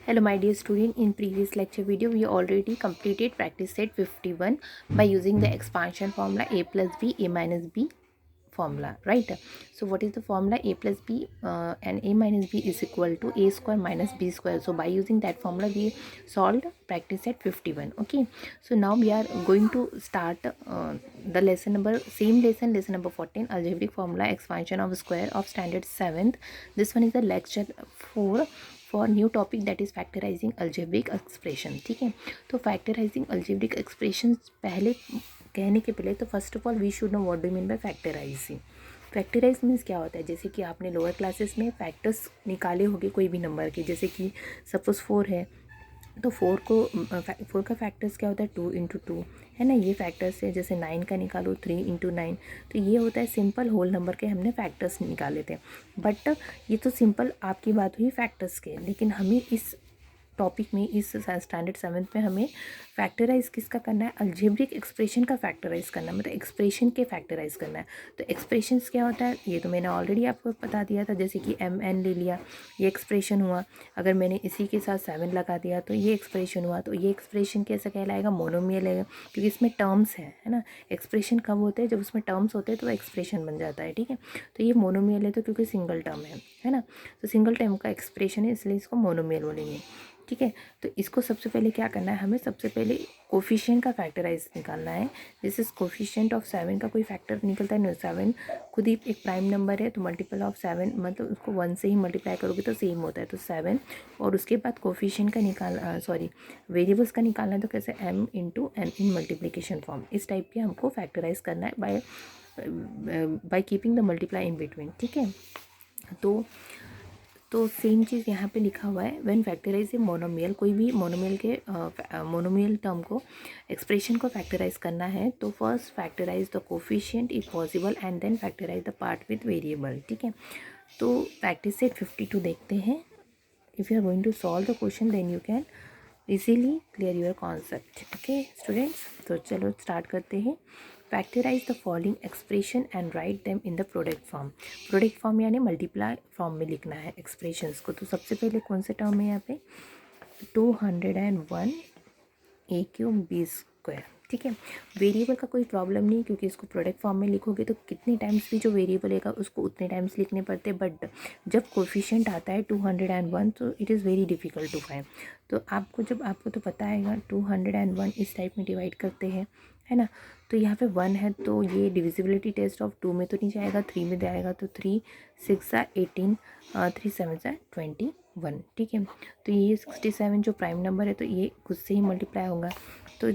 Hello my dear student, in previous lecture video we already completed practice set 51 by using the expansion formula a plus b a minus b formula, right? So what is the formula? A plus b and a minus b is equal to a square minus b square. So by using that formula we solved practice set 51. Okay, so now we are going to start the lesson number, same lesson number 14, algebraic formula expansion of square of standard 7th. This one is the lecture 4 for new topic that is factorising algebraic expression. ठीक है, तो factorising algebraic expression पहले कहने के पहले तो first of all we should know what do mean by factorising. Factorise means क्या होता है? जैसे कि आपने लोअर क्लासेस में फैक्टर्स निकाले होंगे कोई भी नंबर के, जैसे कि सपोज 4 है तो 4 का फैक्टर्स क्या होता है? 2 इंटू 2 है ना. ये फैक्टर्स है. जैसे 9 का निकालो 3 इंटू 9, तो ये होता है सिंपल होल नंबर के हमने फैक्टर्स निकाले थे. बट ये तो सिंपल आपकी बात हुई फैक्टर्स के, लेकिन हमें इस टॉपिक में, इस स्टैंडर्ड 7th में हमें फैक्टराइज किसका करना है? अलजेब्रिक एक्सप्रेशन का फैक्टराइज करना है, मतलब एक्सप्रेशन के फैक्टराइज करना है. तो एक्सप्रेशंस क्या होता है ये तो मैंने ऑलरेडी आपको बता दिया था. जैसे कि mn ले लिया, ये एक्सप्रेशन हुआ. अगर मैंने इसी के साथ 7 लगा दिया तो ये एक्सप्रेशन हुआ. तो ये एक्सप्रेशन कैसा कहलाएगा? मोनोमियल है, क्योंकि इसमें टर्म्स है ना. एक्सप्रेशन कब होते हैं? जब उसमें टर्म्स होते हैं तो एक्सप्रेशन बन जाता है. ठीक है, तो ये मोनोमियल है तो क्योंकि सिंगल टर्म है ना. तो सिंगल टर्म का एक्सप्रेशन है, इसलिए इसको मोनोमियल बोलेंगे. ठीक है, तो इसको सबसे पहले क्या करना है? हमें सबसे पहले कोफिशिएंट का फैक्टराइज निकालना है. दिस इज कोफिशिएंट ऑफ 7 का कोई फैक्टर निकलता है? 7 खुद ही एक प्राइम नंबर है, तो मल्टीपल ऑफ 7 मतलब उसको 1 से ही मल्टीप्लाई करोगे तो सेम होता है. तो 7 और उसके बाद कोफिशिएंट का वेरिएबल्स का निकालना है. तो कैसे? m into n in multiplication form. इस टाइप के हमको फैक्टराइज करना है by keeping the multiply in between. ठीक है, तो सेम चीज़ यहाँ पे लिखा हुआ है. व्हेन फैक्टराइज ए मोनोमियल, कोई भी मोनोमियल टर्म को, एक्सप्रेशन को फैक्टराइज करना है तो first factorise the coefficient if possible and then factorise the part with variable. ठीक है, तो प्रैक्टिस सेट 52 देखते हैं. If you are going to solve the question then you can easily clear your concept. Okay students, तो चलो start करते हैं. Factorise the following expression and write them in the product form. Product form यानी multiply form में लिखना है expressions को. तो सबसे पहले कौन से टर्म है यहाँ पे? 201 ए क्यूब बी स्क्वायर. ठीक है, वेरिएबल का कोई प्रॉब्लम नहीं, क्योंकि इसको प्रोडक्ट फॉर्म में लिखोगे तो कितने टाइम्स भी जो वेरिएबल है उसको उतने टाइम्स लिखने पड़ते हैं. बट जब कोफिशिएंट आता है 201 तो it is very difficult to find. तो आपको तो पता है 201 इस टाइप में डिवाइड करते हैं, है ना. तो यहाँ पे 1 है तो ये डिविजिबिलिटी टेस्ट ऑफ 2 में तो नहीं जाएगा, 3 में जाएगा. तो 3 6 18, 3 7 21. ठीक है, तो ये 67 जो प्राइम नंबर है तो ये खुद से ही मल्टीप्लाई होगा. तो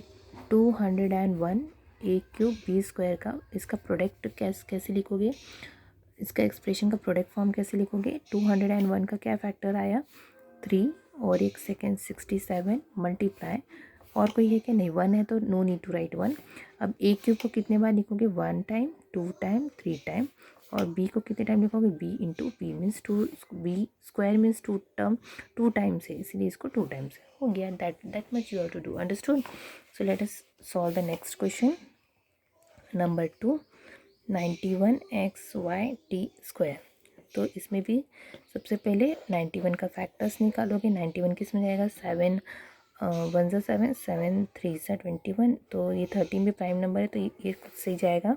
201 ए क्यूब बी स्क्वायर का इसका प्रोडक्ट कैसे लिखोगे? इसका एक्सप्रेशन का प्रोडक्ट फॉर्म कैसे लिखोगे? 201 का क्या फैक्टर आया? 3 और 1 सेकेंड 67 मल्टीप्लाई, और कोई है क्या? नहीं, 1 है तो नो नीड टू राइट 1. अब ए क्यूब को कितने बार लिखोगे? 1 टाइम, 2 टाइम, 3 टाइम. और बी को कितने टाइम लिखोगे? B into b means 2, b square means 2 times है, इसलिए इसको 2 टाइम्स है. हो गया. That much you have to do. Understood? So let us solve the next question number 2, 91xy square. तो इसमें भी सबसे पहले 91 का फैक्टर्स निकालोगे. 91 किस में जाएगा? 7 1 ज़ा 7, 7 3 ज़ा 21. तो ये 13 भी प्राइम नंबर है तो ये खुद से ही जाएगा.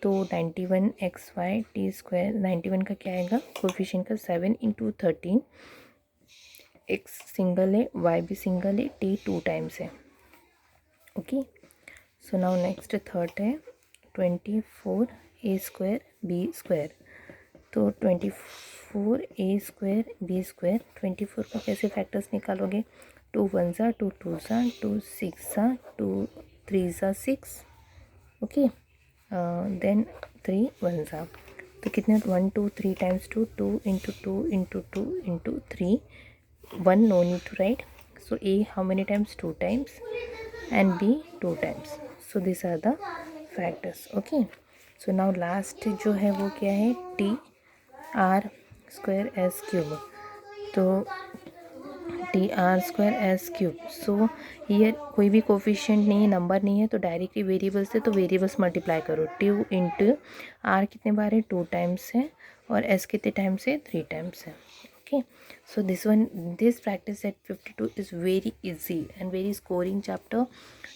तो 91xy स्क्वायर, 91 का क्या आएगा? कोफिशिएंट का 7 इंटू 13. x सिंगल है, y भी सिंगल है, t 2 टाइम्स है. Okay, so now next third है 24 ए स्क्वायर बी स्क्वायर. तो 24 ए स्क्वायर बी स्क्वायर, 24 का कैसे फैक्टर्स निकालोगे? 2 1 ज़ा 2 2 ज़ा 2 6 ज़ा 2 3 ज़ा 6. ओके, देन 3 1 ज़ा, तो कितने? 1 2 3 times 2, 2 into 2 into 2 into 3. 1 no need to write. So a how many times? 2 times and b 2 times. So these are the factors. Okay, so now last जो है वो क्या है? t r square s cube. तो T R square S cube. So ये कोई भी coefficient नहीं है, नंबर नहीं है, तो डायरेक्टली वेरिएबल्स है तो वेरिएबल्स मल्टीप्लाई करो. 2 इंटू आर कितने बार है? 2 टाइम्स है, और एस कितने टाइम्स है? 3 टाइम्स है. Okay, so this practice set 52 is very easy and very scoring chapter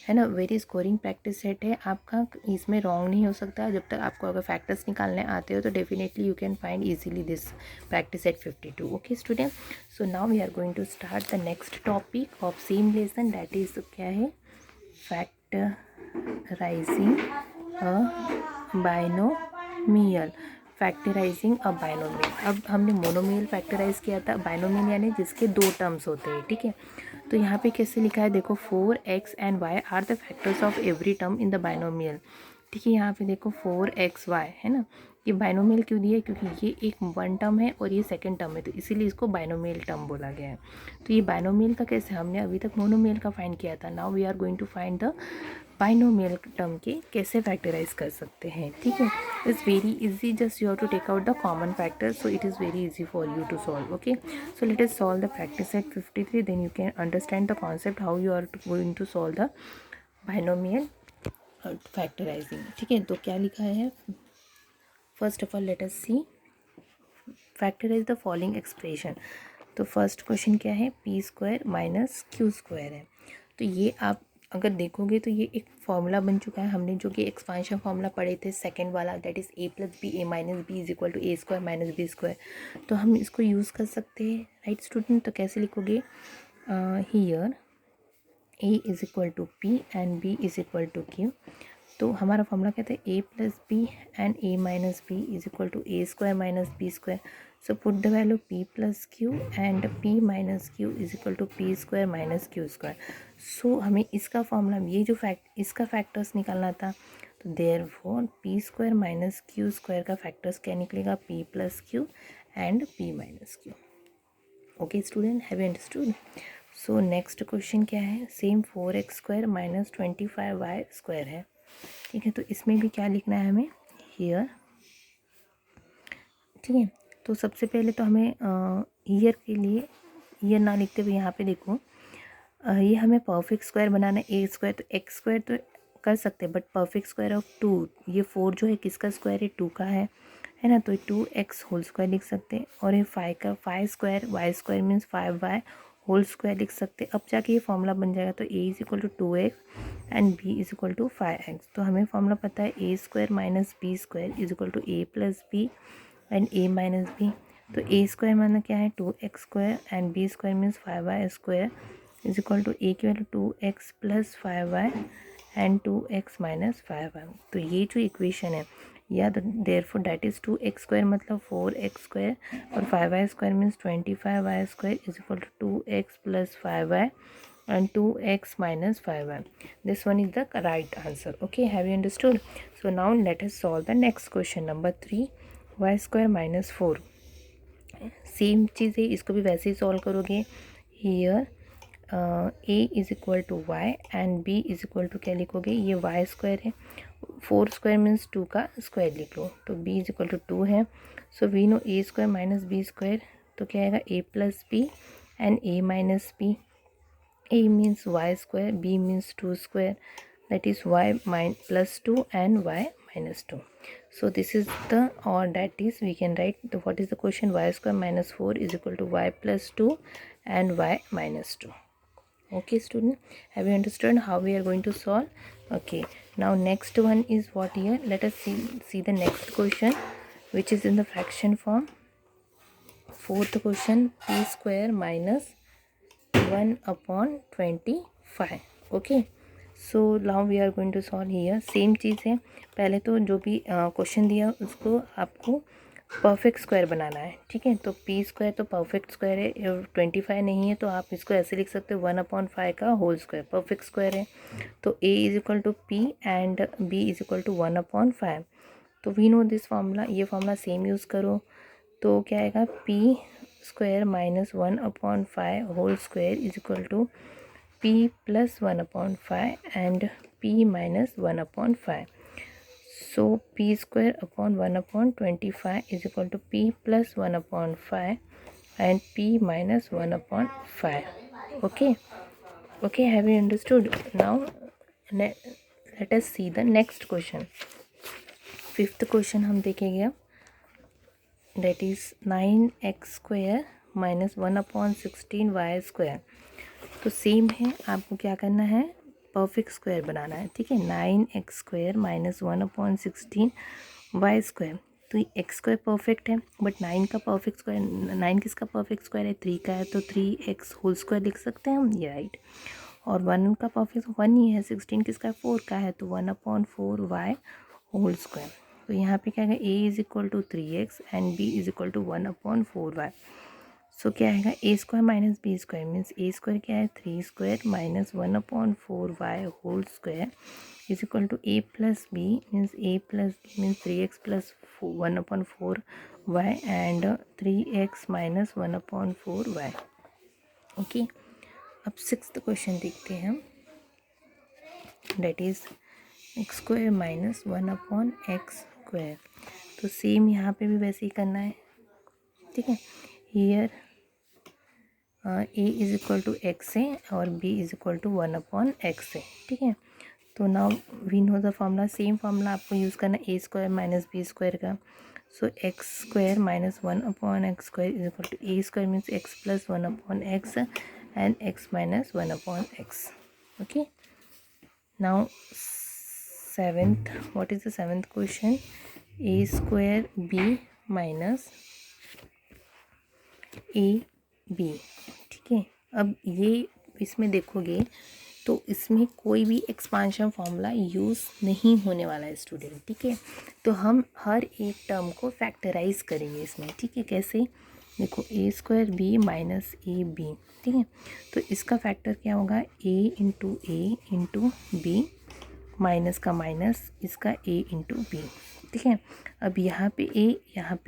है ना, वेरी स्कोरिंग प्रैक्टिस सेट है आपका, इसमें रॉन्ग नहीं हो सकता जब तक आपको अगर फैक्टर्स निकालने आते हो, तो definitely you can find easily this practice set 52. Okay student, so now we are going to start the next topic of same lesson, that is क्या है, factorising a binomial. Factorising a binomial. अब हमने monomial factorise किया था, binomial यानी जिसके दो terms होते हैं. ठीक है, तो यहाँ पे कैसे लिखा है देखो, 4x and y are the factors of every term in the binomial. ठीक है, यहाँ पे देखो 4xy है ना, ये बाइनोमियल क्यों दिया है, क्योंकि ये एक वन टर्म है और ये सेकंड टर्म है, तो इसीलिए इसको बाइनोमियल टर्म बोला गया है. तो ये बाइनोमियल का कैसे, हमने अभी तक मोनोमियल का फाइंड किया था, now we are going to find the binomial term के कैसे फैक्टराइज कर सकते हैं. ठीक है, it's very easy, just you have to take out the common factor, so it is very easy for you to solve. Okay, so let us solve the practice set 53, then you can understand the concept how you are going to solve the binomial factorizing. ठीक है, तो क्या लिखा है, first of all let us see factorise the following expression. तो first question क्या है, p square minus q square है. तो ये आप अगर देखोगे तो ये एक फॉर्मूला बन चुका है, हमने जो कि एक्सपांशन फॉर्मूला पढ़े थे सेकंड वाला, that is a plus b a minus b is equal to a square minus b square. तो हम इसको यूज़ कर सकते हैं, राइट स्टूडेंट. तो कैसे लिखोगे, here a is equal to p and b is equal to q. तो हमारा फॉर्मूला कहता है a plus b and a minus b is equal to a square minus b square. So put the value p plus q and p minus q is equal to p square minus q square. So हमें इसका formula, ये जो इसका factors निकालना था, तो therefore P square minus q square का factors क्या निकलेगा, p plus q and p minus Q. Okay student, have you understood. So next question क्या है, same 4x square minus 25y square है. ठीक है, तो इसमें भी क्या लिखना है हमें, हियर. ठीक है, तो सबसे पहले तो हमें ईयर के लिए, ईयर ना लिखते हुए यहाँ पे देखो, ये हमें परफेक्ट स्क्वायर बनाना है. ए स्क्वायर तो एक्स स्क्वायर तो कर सकते हैं, बट परफेक्ट स्क्वायर ऑफ 2, ये 4 जो है किसका स्क्वायर है, 2 का है ना, तो 2x होल स्क्वायर लिख सकते हैं. और ये 5 square y square means 5y whole square लिख सकते हैं. अब जाके ये फॉर्मूला बन जाएगा, तो a is equal to 2x and b is equal to 5x. तो हमें फॉर्मूला पता है a square minus b square is equal to a plus b and a minus b. तो a स्क्वायर मतलब क्या है, 2x square and b square means 5y square is equal to a की value 2x plus 5y and 2x minus 5y. तो ये जो equation है, या therefore that is 2x square मतलब 4x स्क्वायर और 5y square means 25y square is equal to 2x plus 5y and 2x minus 5y. This one is the right answer. Okay, have you understood? So now let us solve the next question, number 3, y square minus 4. Same चीज़ है, इसको भी वैसे ही solve करोगे. Here a is equal to y and b is equal to क्या लिखोगे, ये y स्क्वायर है, 4 स्क्वायर मीन्स 2 का स्क्वायर लिख लो, तो b इज इक्वल टू 2 है. So we know a square minus b square, तो क्या आएगा, a plus b and a minus b. a means y square, b means 2 square, that is y plus 2 and y minus 2. So this is the, or that is we can write the, what is the question, y square minus 4 is equal to y plus 2 and y minus 2. Okay student, have you understood how we are going to solve? Okay, now next one is what here, let us see the next question which is in the fraction form. Fourth question, p square minus 1/25. Okay, so now we are going to solve here. Same चीज़ है, पहले तो जो भी question दिया उसको आपको perfect square बनाना है. ठीक है, तो पी स्क्वायर तो परफेक्ट स्क्वायर है, 25 नहीं है, तो आप इसको ऐसे लिख सकते हो 1/5 का होल स्क्वायर परफेक्ट स्क्वायर है. तो a is equal to p and b is equal to 1/5. तो वी नो दिस फार्मूला, ये फार्मूला सेम यूज़ करो, तो क्या आएगा, p square minus 1/5 whole square is equal to p plus 1/5 and p minus 1/5. So p square upon 1/25 is equal to p plus 1/5 and p minus 1/5. Okay, okay, have you understood. Now let us see the next question. Fifth question हम देखेंगे अब, that is 9x square minus 1/16 y²। तो same है, आपको क्या करना है, perfect square बनाना है, ठीक है। 9x² minus 1/16 y²। तो x² परफेक्ट है, बट 9 का परफेक्ट स्क्वायर, 9 किसका परफेक्ट स्क्वायर है, 3 का है, तो 3x² लिख सकते हैं हम, ये राइट। और 1 का परफेक्ट 1 ही है, 16 किसका है, 4 का है, तो 1/4y²। तो यहाँ पे क्या है, a is equal to 3x and b is equal to 1/4y। So क्या आएगा, a² minus b² means a² क्या है, 3² minus 1/4y² is equal to a plus b means a plus b means 3x plus 1/4y and 3x minus 1/4y। Okay, अब 6th question देखते हैं हम, date is x² minus 1/x²। तो same यहाँ पे भी वैसे ही करना है, ठीक है। Here a is equal to x है और b is equal to 1/x है, ठीक है। तो now we know the formula, same formula आपको यूज़ करना है a² माइनस b² का। So x² minus 1/x² is equal to a² means x plus 1/x and x minus 1/x। Okay, now 7th, what is the 7th question, a² b minus ab, ठीक है। अब ये इसमें देखोगे तो इसमें कोई भी एक्सपांशन फार्मूला यूज़ नहीं होने वाला है स्टूडेंट, ठीक है। तो हम हर एक टर्म को फैक्टराइज करेंगे इसमें, ठीक है। कैसे, देखो a² b minus a B, ठीक है। तो इसका फैक्टर क्या होगा, a इंटू बी माइनस का माइनस इसका a इंटू बी, ठीक है। अब यहाँ पे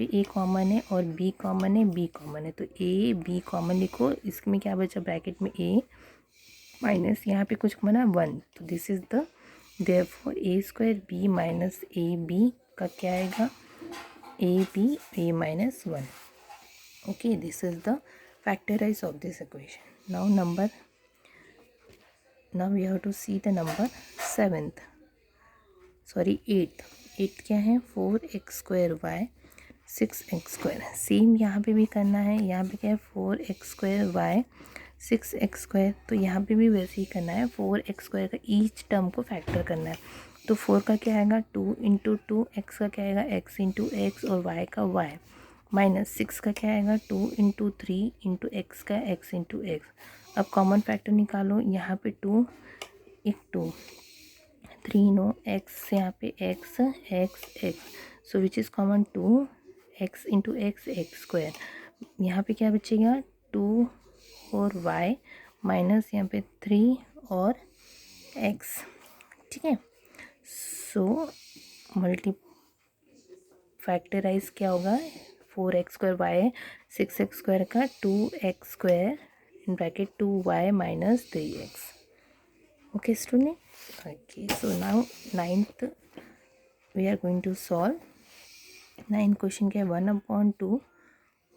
a कॉमन है और b कॉमन है, b कॉमन है, तो a b कॉमन लिखो, इसमें क्या बचा ब्रैकेट में a माइनस यहाँ पे कुछ बना 1, तो this is the therefore a² b minus a b का क्या आएगा, a b a minus 1। Okay, this is the factorise of this equation. now we have to see the number 7th, sorry 8th क्या है, 4x² y 6x²। Same यहाँ पे भी करना है, यहाँ पे क्या है 4x² y 6x², तो यहाँ पे भी वैसे ही करना है, 4x² का ईच टर्म को फैक्टर करना है। तो 4 का क्या आएगा 2 इंटू 2, x का क्या आएगा x इंटू एक्स और y का y, माइनस 6 का क्या आएगा 2 इंटू 3 इंटू एक्स का x इंटू एक्स। अब कॉमन फैक्टर निकालो, यहाँ पे 2 एक 2 3 नो x, यहाँ पे x so which is common 2x into x² यहाँ पे क्या बचेगा 2 और y माइनस यहाँ पे 3 और x, ठीक है। सो मल्टी फैक्टराइज क्या होगा, 4x² y है, 6x² का 2x² in bracket 2y minus 3x। okay student, okay, so now 9th we are going to solve 9 question क्या है, 1/2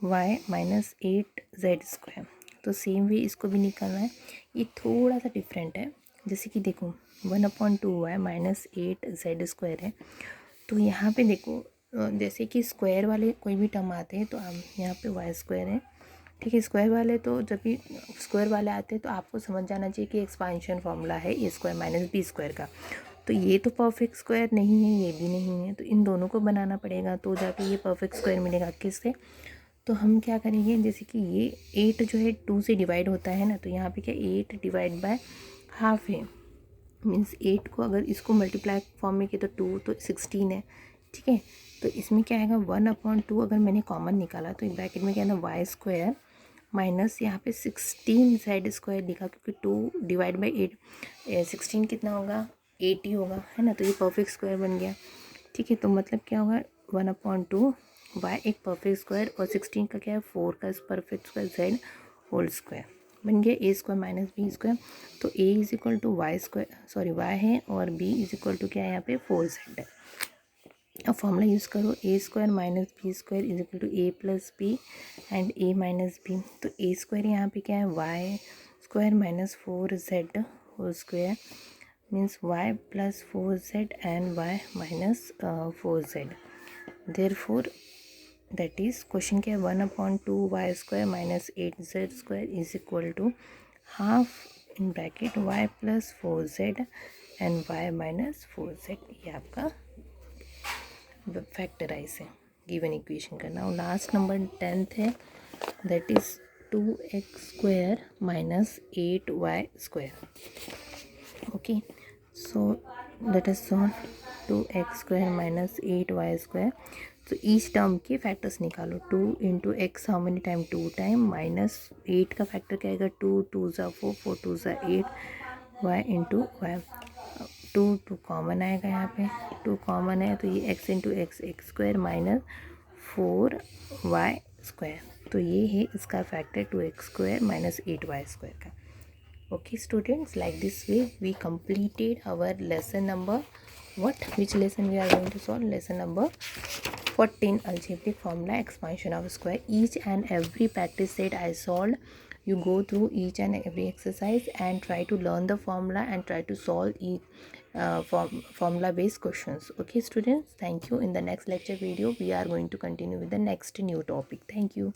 y माइनस 8z²। तो सेम वे इसको भी निकालना है, ये थोड़ा सा डिफरेंट है। जैसे कि देखो 1/2 y माइनस 8z² है, तो यहाँ पे देखो जैसे कि स्क्वायर वाले कोई भी टर्म आते हैं तो हम यहाँ पे y² है, ठीक है। स्क्वायर वाले तो जब भी स्क्वायर वाले आते हैं तो आपको समझ जाना चाहिए कि एक्सपांशन फार्मूला है a² माइनस b² का। तो ये तो परफेक्ट स्क्वायर नहीं है, ये भी नहीं है, तो इन दोनों को बनाना पड़ेगा, तो जाके ये परफेक्ट स्क्वायर मिलेगा किससे। तो हम क्या करेंगे, जैसे कि ये 8 जो है 2 से डिवाइड होता है ना, तो यहाँ पे क्या 8 डिवाइड बाय हाफ है, मीन्स 8 को अगर इसको मल्टीप्लाई फॉर्म में किया तो 2 तो 16 है, ठीक है। तो इसमें क्या आएगा 1/2 अगर मैंने कॉमन निकाला तो ब्रैकेट में क्या है ना y² माइनस यहाँ पे 16z² लिखा, क्योंकि 2 डिवाइड बाई 8 16 कितना होगा 80 होगा, है ना। तो ये परफेक्ट स्क्वायर बन गया, ठीक है। तो मतलब क्या होगा 1/2 y एक परफेक्ट स्क्वायर और 16 का क्या है 4 का perfect square z whole square बन गया a² माइनस b²। तो a is equal to y है और b इज इक्वल टू क्या है यहाँ पे 4z है। अब फॉर्मूला यूज़ करो, a² minus b² is equal to a plus b and a minus b. तो a² यहाँ पे क्या है y² minus 4z whole square means y plus 4z and y minus 4z। Therefore that is question क्या है 1/2 y² minus 8z² is equal to half in bracket y plus 4z and y minus 4z। ये आपका factorise है given equation का। Now last number 10th है that is 2x² minus 8y²। okay, so let us solve 2x² minus 8y²। तो each term के factors निकालो। 2 into x how many time 2 time minus 8 का factor क्या आएगा 2 2 ज़ा 4 4 2 ज़ा 8 वाई इंटू वाई। 2 कॉमन आएगा यहाँ पे 2 कॉमन है तो ये x into x x square minus 4y²। तो ये है इसका फैक्टर 2x² minus 8y² का। okay students, like this way we completed our lesson number which lesson we are going to solve? Lesson number 14, algebraic formula expansion of square. Each and every practice set I solved, you go through each and every exercise and try to learn the formula and try to solve each formula based questions. Okay students, thank you. In the next lecture video we are going to continue with the next new topic. Thank you.